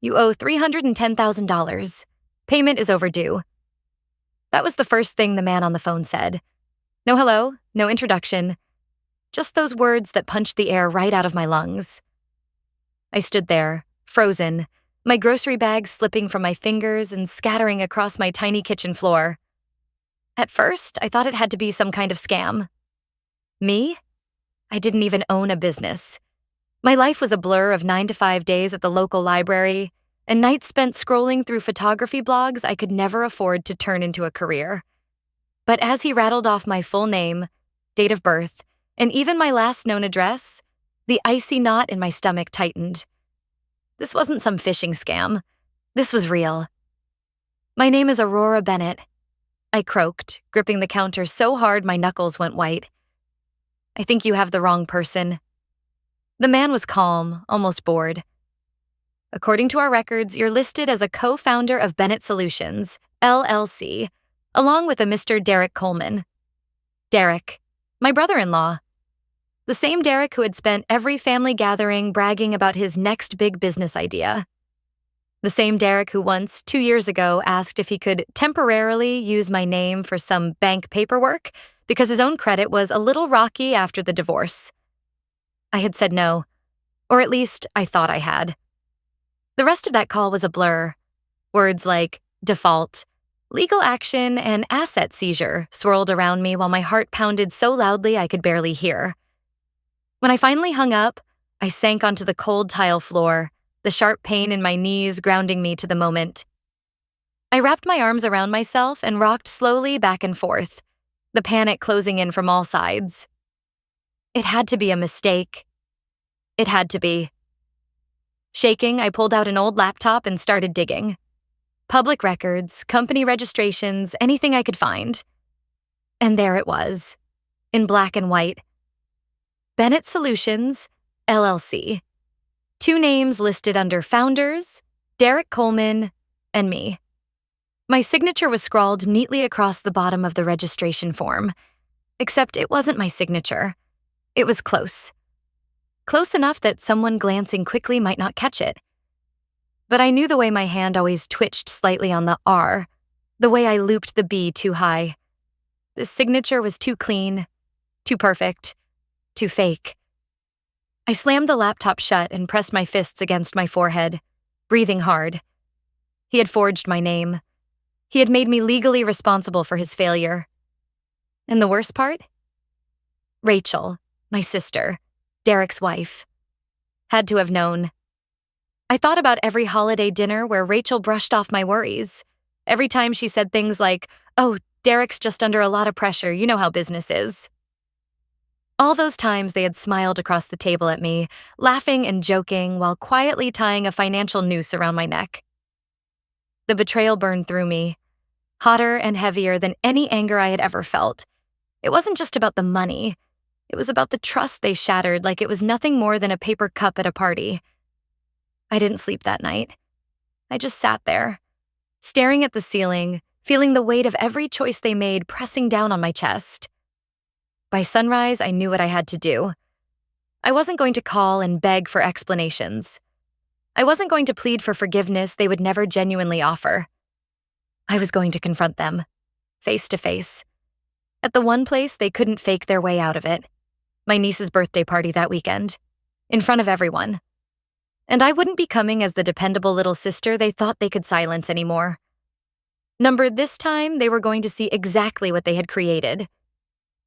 You owe $310,000. Payment is overdue. That was the first thing the man on the phone said. No hello, no introduction. Just those words that punched the air right out of my lungs. I stood there, frozen, my grocery bags slipping from my fingers and scattering across my tiny kitchen floor. At first, I thought it had to be some kind of scam. Me? I didn't even own a business. My life was a blur of 9 to 5 days at the local library and nights spent scrolling through photography blogs I could never afford to turn into a career. But as he rattled off my full name, date of birth, and even my last known address, the icy knot in my stomach tightened. This wasn't some phishing scam. This was real. My name is Aurora Bennett. I croaked, gripping the counter so hard my knuckles went white. I think you have the wrong person. The man was calm, almost bored. According to our records, you're listed as a co-founder of Bennett Solutions, LLC, along with a Mr. Derek Coleman. Derek, my brother-in-law. The same Derek who had spent every family gathering bragging about his next big business idea. The same Derek who once, 2 years ago, asked if he could temporarily use my name for some bank paperwork because his own credit was a little rocky after the divorce. I had said no, or at least I thought I had. The rest of that call was a blur. Words like default, legal action, and asset seizure swirled around me while my heart pounded so loudly I could barely hear. When I finally hung up, I sank onto the cold tile floor, the sharp pain in my knees grounding me to the moment. I wrapped my arms around myself and rocked slowly back and forth, the panic closing in from all sides. It had to be a mistake. It had to be. Shaking, I pulled out an old laptop and started digging. Public records, company registrations, anything I could find. And there it was, in black and white. Bennett Solutions, LLC. 2 names listed under founders, Derek Coleman, and me. My signature was scrawled neatly across the bottom of the registration form, except it wasn't my signature. It was close. Close enough that someone glancing quickly might not catch it. But I knew the way my hand always twitched slightly on the R, the way I looped the B too high. The signature was too clean, too perfect, too fake. I slammed the laptop shut and pressed my fists against my forehead, breathing hard. He had forged my name. He had made me legally responsible for his failure. And the worst part? Rachel, my sister, Derek's wife, had to have known. I thought about every holiday dinner where Rachel brushed off my worries. Every time she said things like, "Oh, Derek's just under a lot of pressure, you know how business is." All those times they had smiled across the table at me, laughing and joking while quietly tying a financial noose around my neck. The betrayal burned through me, hotter and heavier than any anger I had ever felt. It wasn't just about the money. It was about the trust they shattered like it was nothing more than a paper cup at a party. I didn't sleep that night. I just sat there, staring at the ceiling, feeling the weight of every choice they made pressing down on my chest. By sunrise, I knew what I had to do. I wasn't going to call and beg for explanations. I wasn't going to plead for forgiveness they would never genuinely offer. I was going to confront them, face to face, at the one place they couldn't fake their way out of it, my niece's birthday party that weekend, in front of everyone. And I wouldn't be coming as the dependable little sister they thought they could silence anymore. Numbered this time, they were going to see exactly what they had created.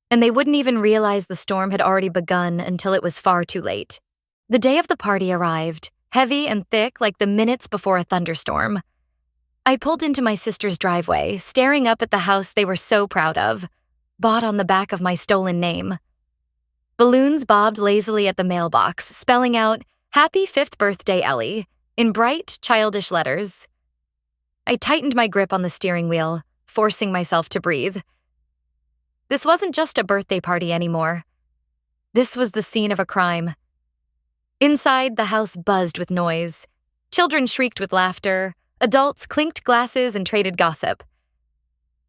And they wouldn't even realize the storm had already begun until it was far too late. The day of the party arrived, heavy and thick like the minutes before a thunderstorm. I pulled into my sister's driveway, staring up at the house they were so proud of, bought on the back of my stolen name. Balloons bobbed lazily at the mailbox, spelling out, "Happy 5th birthday, Ellie," in bright, childish letters. I tightened my grip on the steering wheel, forcing myself to breathe. This wasn't just a birthday party anymore. This was the scene of a crime. Inside, the house buzzed with noise. Children shrieked with laughter. Adults clinked glasses and traded gossip.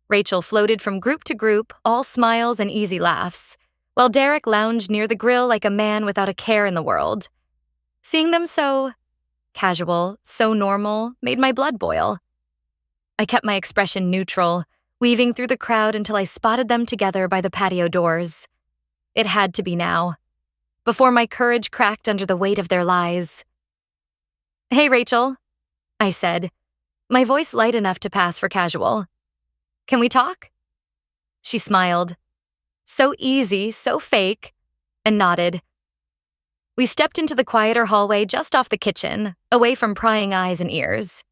Rachel floated from group to group, all smiles and easy laughs, while Derek lounged near the grill like a man without a care in the world. Seeing them so, casual, so normal, made my blood boil. I kept my expression neutral, weaving through the crowd until I spotted them together by the patio doors. It had to be now, before my courage cracked under the weight of their lies. "Hey, Rachel," I said, my voice light enough to pass for casual. "Can we talk?" She smiled. So easy, so fake, and nodded. We stepped into the quieter hallway just off the kitchen, away from prying eyes and ears.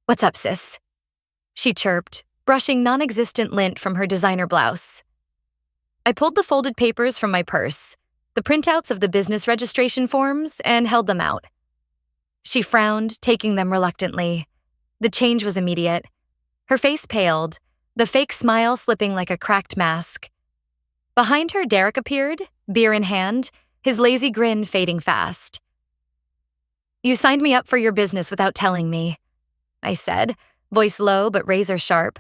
"What's up, sis?" she chirped, brushing non-existent lint from her designer blouse. I pulled the folded papers from my purse, the printouts of the business registration forms, and held them out. She frowned, taking them reluctantly. The change was immediate. Her face paled, the fake smile slipping like a cracked mask. Behind her, Derek appeared, beer in hand, his lazy grin fading fast. "You signed me up for your business without telling me," I said, voice low but razor sharp.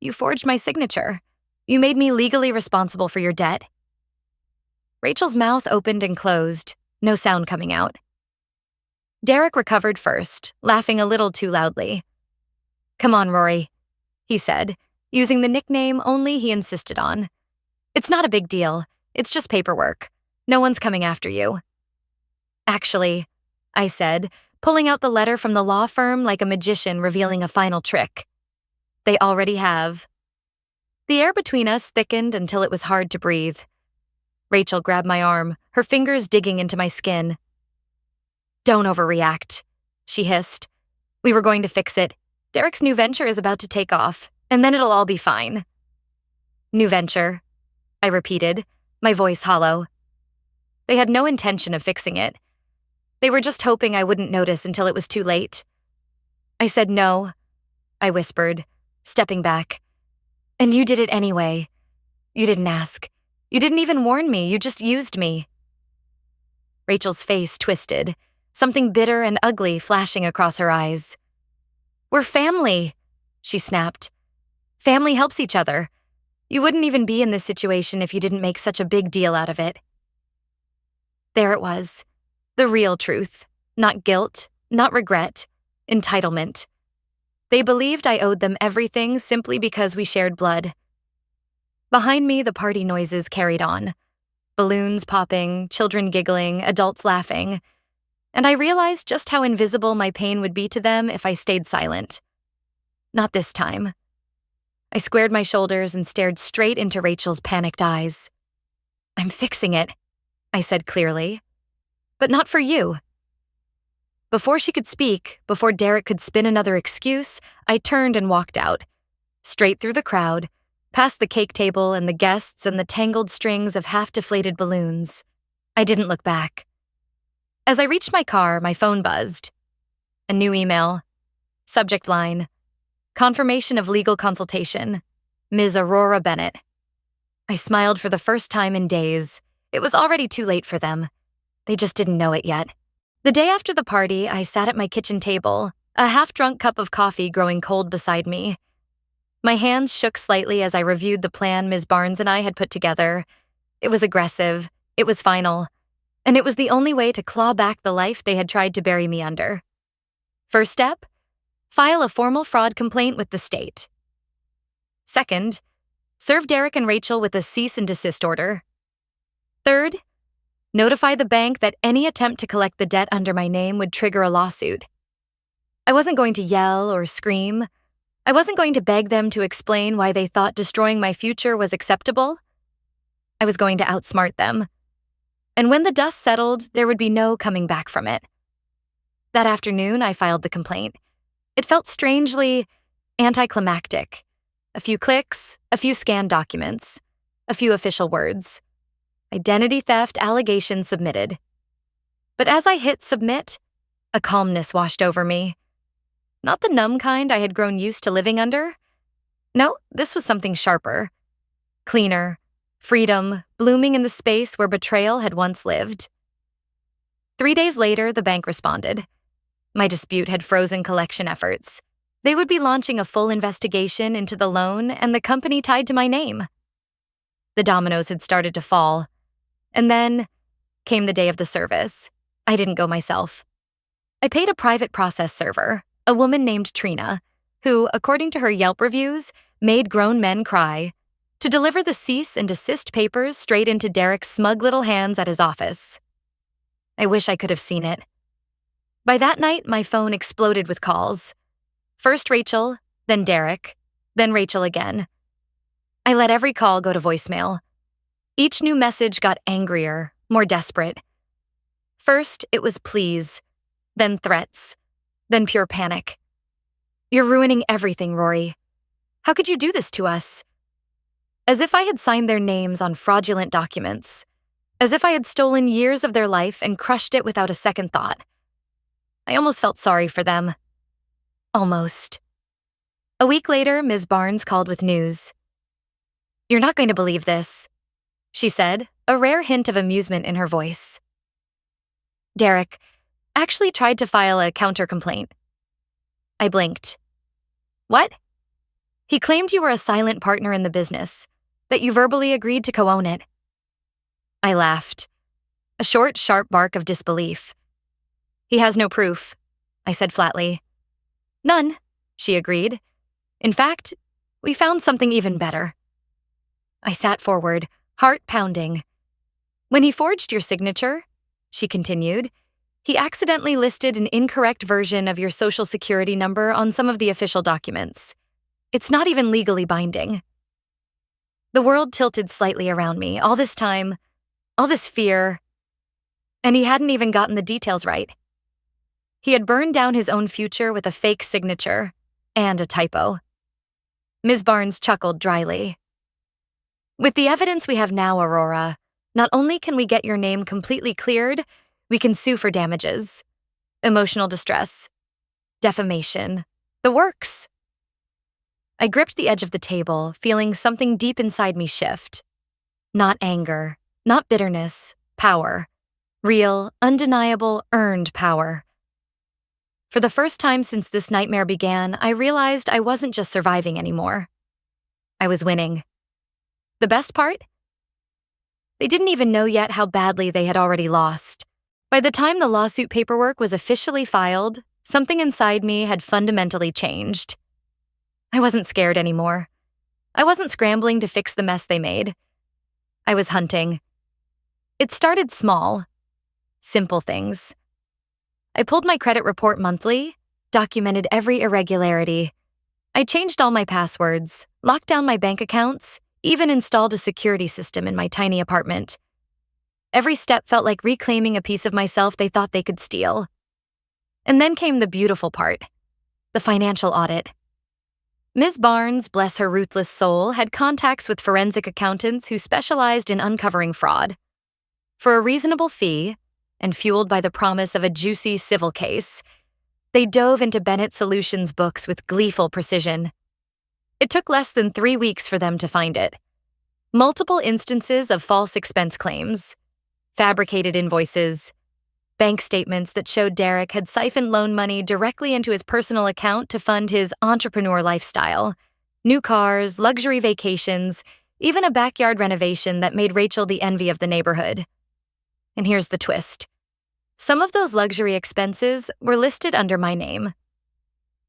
"You forged my signature. You made me legally responsible for your debt." Rachel's mouth opened and closed, no sound coming out. Derek recovered first, laughing a little too loudly. "Come on, Rory," he said, using the nickname only he insisted on. "It's not a big deal. It's just paperwork. No one's coming after you." "Actually," I said, pulling out the letter from the law firm like a magician revealing a final trick. "They already have." The air between us thickened until it was hard to breathe. Rachel grabbed my arm, her fingers digging into my skin. "Don't overreact," she hissed. "We were going to fix it. Derek's new venture is about to take off, and then it'll all be fine." "New venture," I repeated, my voice hollow. They had no intention of fixing it. They were just hoping I wouldn't notice until it was too late. I said no, I whispered, stepping back. "And you did it anyway. You didn't ask. You didn't even warn me, you just used me." Rachel's face twisted, something bitter and ugly flashing across her eyes. "We're family," she snapped. "Family helps each other. You wouldn't even be in this situation if you didn't make such a big deal out of it." There it was, the real truth, not guilt, not regret, entitlement. They believed I owed them everything simply because we shared blood. Behind me, the party noises carried on. Balloons popping, children giggling, adults laughing. And I realized just how invisible my pain would be to them if I stayed silent. Not this time. I squared my shoulders and stared straight into Rachel's panicked eyes. "I'm fixing it," I said clearly. "But not for you." Before she could speak, before Derek could spin another excuse, I turned and walked out, straight through the crowd, past the cake table and the guests and the tangled strings of half-deflated balloons. I didn't look back. As I reached my car, my phone buzzed. A new email. Subject line: "Confirmation of legal consultation. Ms. Aurora Bennett." I smiled for the first time in days. It was already too late for them. They just didn't know it yet. The day after the party, I sat at my kitchen table, a half-drunk cup of coffee growing cold beside me. My hands shook slightly as I reviewed the plan Ms. Barnes and I had put together. It was aggressive, it was final, and it was the only way to claw back the life they had tried to bury me under. First step: file a formal fraud complaint with the state. Second, serve Derek and Rachel with a cease and desist order. Third, notify the bank that any attempt to collect the debt under my name would trigger a lawsuit. I wasn't going to yell or scream. I wasn't going to beg them to explain why they thought destroying my future was acceptable. I was going to outsmart them. And when the dust settled, there would be no coming back from it. That afternoon, I filed the complaint. It felt strangely anticlimactic. A few clicks, a few scanned documents, a few official words. Identity theft allegation submitted. But as I hit submit, a calmness washed over me. Not the numb kind I had grown used to living under. No, this was something sharper. Cleaner, freedom, blooming in the space where betrayal had once lived. 3 days later, the bank responded. My dispute had frozen collection efforts. They would be launching a full investigation into the loan and the company tied to my name. The dominoes had started to fall. And then came the day of the service. I didn't go myself. I paid a private process server, a woman named Trina, who, according to her Yelp reviews, made grown men cry, to deliver the cease and desist papers straight into Derek's smug little hands at his office. I wish I could have seen it. By that night, my phone exploded with calls. First Rachel, then Derek, then Rachel again. I let every call go to voicemail. Each new message got angrier, more desperate. First, it was pleas, then threats, then pure panic. "You're ruining everything, Rory. How could you do this to us?" As if I had signed their names on fraudulent documents. As if I had stolen years of their life and crushed it without a second thought. I almost felt sorry for them. Almost. A week later, Ms. Barnes called with news. "You're not going to believe this," she said, a rare hint of amusement in her voice. "Derek actually tried to file a counter-complaint." I blinked. "What?" "He claimed you were a silent partner in the business, that you verbally agreed to co-own it." I laughed. A short, sharp bark of disbelief. "He has no proof," I said flatly. "None," she agreed. "In fact, we found something even better." I sat forward, heart pounding. "When he forged your signature," she continued, "he accidentally listed an incorrect version of your social security number on some of the official documents. It's not even legally binding." The world tilted slightly around me, all this time, all this fear. And he hadn't even gotten the details right. He had burned down his own future with a fake signature and a typo. Ms. Barnes chuckled dryly. "With the evidence we have now, Aurora, not only can we get your name completely cleared, we can sue for damages. Emotional distress. Defamation. The works." I gripped the edge of the table, feeling something deep inside me shift. Not anger, not bitterness, power. Real, undeniable, earned power. For the first time since this nightmare began, I realized I wasn't just surviving anymore. I was winning. The best part? They didn't even know yet how badly they had already lost. By the time the lawsuit paperwork was officially filed, something inside me had fundamentally changed. I wasn't scared anymore. I wasn't scrambling to fix the mess they made. I was hunting. It started small. Simple things. I pulled my credit report monthly, documented every irregularity. I changed all my passwords, locked down my bank accounts, even installed a security system in my tiny apartment. Every step felt like reclaiming a piece of myself they thought they could steal. And then came the beautiful part, the financial audit. Ms. Barnes, bless her ruthless soul, had contacts with forensic accountants who specialized in uncovering fraud. For a reasonable fee, and fueled by the promise of a juicy civil case, they dove into Bennett Solutions' books with gleeful precision. It took less than 3 weeks for them to find it. Multiple instances of false expense claims, fabricated invoices, bank statements that showed Derek had siphoned loan money directly into his personal account to fund his entrepreneur lifestyle, new cars, luxury vacations, even a backyard renovation that made Rachel the envy of the neighborhood. And here's the twist. Some of those luxury expenses were listed under my name.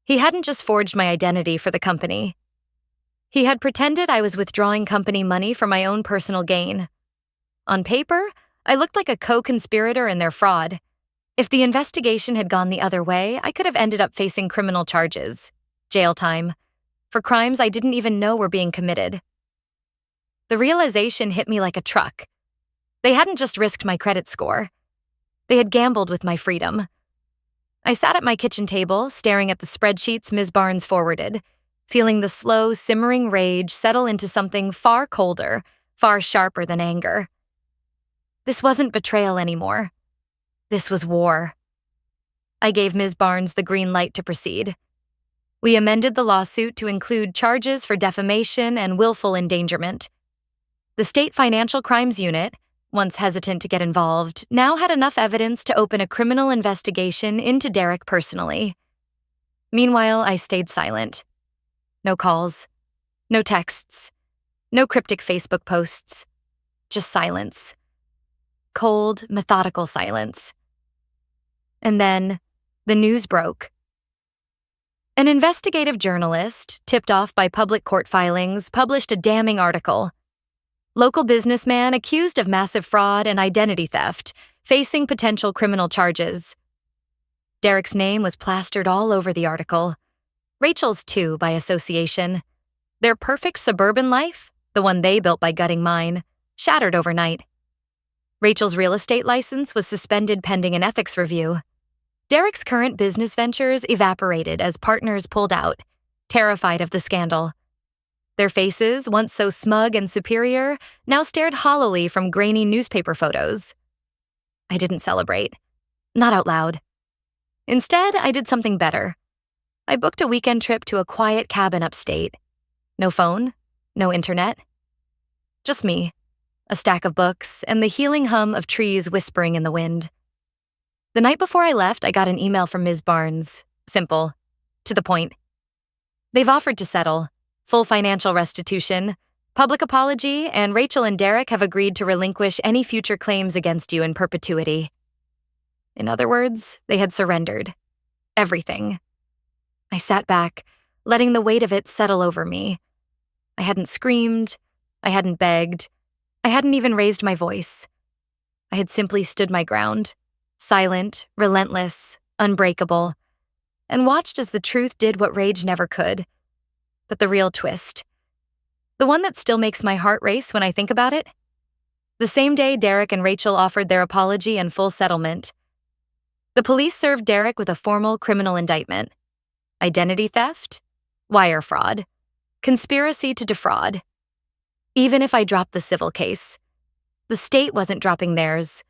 He hadn't just forged my identity for the company. He had pretended I was withdrawing company money for my own personal gain. On paper, I looked like a co-conspirator in their fraud. If the investigation had gone the other way, I could have ended up facing criminal charges, jail time, for crimes I didn't even know were being committed. The realization hit me like a truck. They hadn't just risked my credit score. They had gambled with my freedom. I sat at my kitchen table, staring at the spreadsheets Ms. Barnes forwarded, feeling the slow, simmering rage settle into something far colder, far sharper than anger. This wasn't betrayal anymore. This was war. I gave Ms. Barnes the green light to proceed. We amended the lawsuit to include charges for defamation and willful endangerment. The State Financial Crimes Unit, once hesitant to get involved, now had enough evidence to open a criminal investigation into Derek personally. Meanwhile, I stayed silent. No calls, no texts, no cryptic Facebook posts, just silence. Cold, methodical silence. And then, The news broke. An investigative journalist, tipped off by public court filings, published a damning article. Local businessman accused of massive fraud and identity theft, facing potential criminal charges. Derek's name was plastered all over the article. Rachel's too, by association. Their perfect suburban life, the one they built by gutting mine, shattered overnight. Rachel's real estate license was suspended pending an ethics review. Derek's current business ventures evaporated as partners pulled out, terrified of the scandal. Their faces, once so smug and superior, now stared hollowly from grainy newspaper photos. I didn't celebrate. Not out loud. Instead, I did something better. I booked a weekend trip to a quiet cabin upstate. No phone, no internet. Just me, a stack of books, and the healing hum of trees whispering in the wind. The night before I left, I got an email from Ms. Barnes. Simple. To the point. They've offered to settle. Full financial restitution, public apology, and Rachel and Derek have agreed to relinquish any future claims against you in perpetuity. In other words, they had surrendered. Everything. I sat back, letting the weight of it settle over me. I hadn't screamed. I hadn't begged. I hadn't even raised my voice. I had simply stood my ground, silent, relentless, unbreakable, and watched as the truth did what rage never could. But the real twist, the one that still makes my heart race when I think about it, the same day Derek and Rachel offered their apology and full settlement, the police served Derek with a formal criminal indictment. Identity theft, wire fraud, conspiracy to defraud. Even if I dropped the civil case, the state wasn't dropping theirs.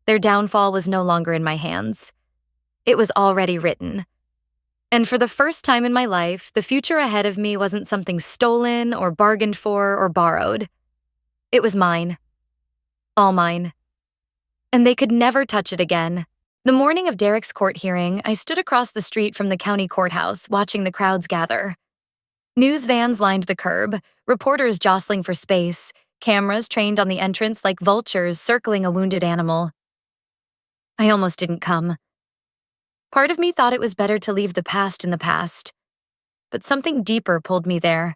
Their downfall was no longer in my hands. It was already written. And for the first time in my life, the future ahead of me wasn't something stolen or bargained for or borrowed. It was mine. All mine. And they could never touch it again. The morning of Derek's court hearing, I stood across the street from the county courthouse, watching the crowds gather. News vans lined the curb, reporters jostling for space, cameras trained on the entrance like vultures circling a wounded animal. I almost didn't come. Part of me thought it was better to leave the past in the past, but something deeper pulled me there.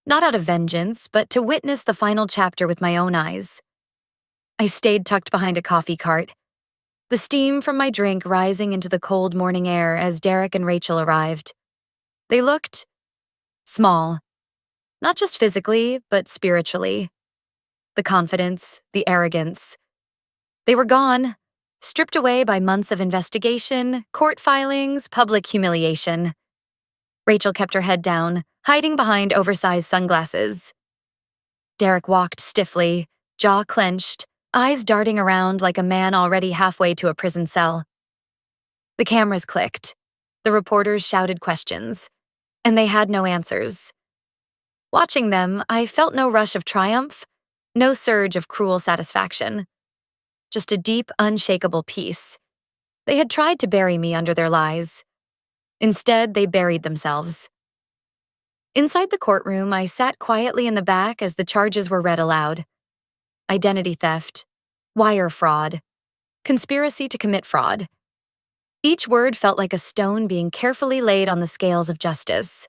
Not out of vengeance, but to witness the final chapter with my own eyes. I stayed tucked behind a coffee cart, the steam from my drink rising into the cold morning air as Derek and Rachel arrived. They looked small, not just physically, but spiritually. The confidence, the arrogance. They were gone, stripped away by months of investigation, court filings, public humiliation. Rachel kept her head down, hiding behind oversized sunglasses. Derek walked stiffly, jaw clenched, eyes darting around like a man already halfway to a prison cell. The cameras clicked. The reporters shouted questions, and they had no answers. Watching them, I felt no rush of triumph, no surge of cruel satisfaction. Just a deep, unshakable peace. They had tried to bury me under their lies. Instead, they buried themselves. Inside the courtroom, I sat quietly in the back as the charges were read aloud. Identity theft, wire fraud, conspiracy to commit fraud. Each word felt like a stone being carefully laid on the scales of justice.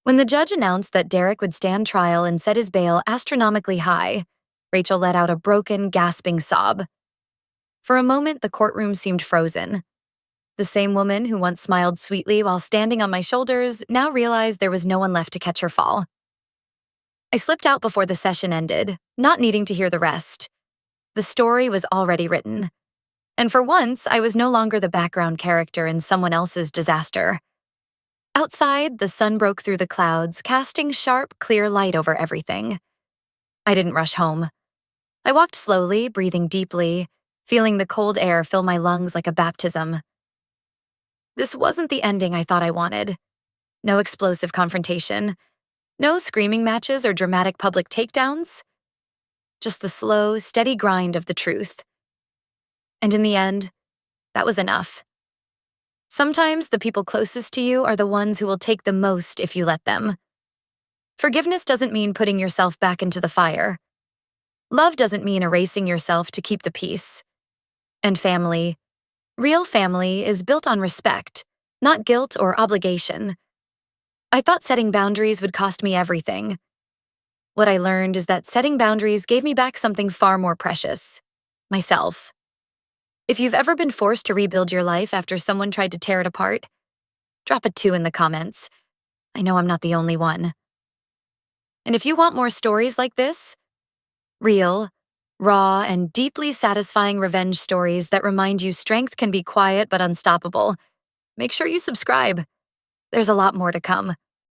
When the judge announced that Derek would stand trial and set his bail astronomically high, Rachel let out a broken, gasping sob. For a moment, the courtroom seemed frozen. The same woman who once smiled sweetly while standing on my shoulders now realized there was no one left to catch her fall. I slipped out before the session ended, not needing to hear the rest. The story was already written. And for once, I was no longer the background character in someone else's disaster. Outside, the sun broke through the clouds, casting sharp, clear light over everything. I didn't rush home. I walked slowly, breathing deeply, feeling the cold air fill my lungs like a baptism. This wasn't the ending I thought I wanted. No explosive confrontation. No screaming matches or dramatic public takedowns. Just the slow, steady grind of the truth. And in the end, that was enough. Sometimes the people closest to you are the ones who will take the most if you let them. Forgiveness doesn't mean putting yourself back into the fire. Love doesn't mean erasing yourself to keep the peace. And family, Real family is built on respect, not guilt or obligation. I thought setting boundaries would cost me everything. What I learned is that setting boundaries gave me back something far more precious: myself. If you've ever been forced to rebuild your life after someone tried to tear it apart, drop a 2 in the comments. I know I'm not the only one. And if you want more stories like this, real, raw, and deeply satisfying revenge stories that remind you strength can be quiet but unstoppable, make sure you subscribe. There's a lot more to come.